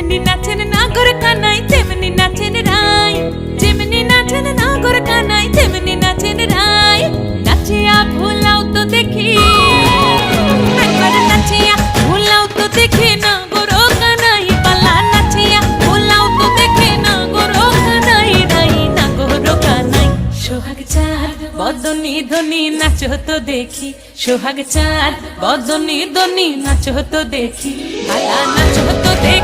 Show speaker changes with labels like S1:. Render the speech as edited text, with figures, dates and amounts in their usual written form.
S1: যেমনি নাচেন নাগর কানাই তেমনি নাচেন রাই, যেমনি নাচেন নাগর কানাই তেমনি নাচেন রাই। নাচিয়া ভুলাও তো দেখি, একবার নাচিয়া ভুলাও তো দেখি নাগর কানাই পালা, নাচিয়া ভুলাও তো দেখি নাগর কানাই রাই, নাগর কানাই। সোহাগ চাঁদ বদনি ধনি নাচো তো দেখি, সোহাগ চাঁদ বদনি ধনি নাচো তো দেখি, পালা নাচো তো দেখি।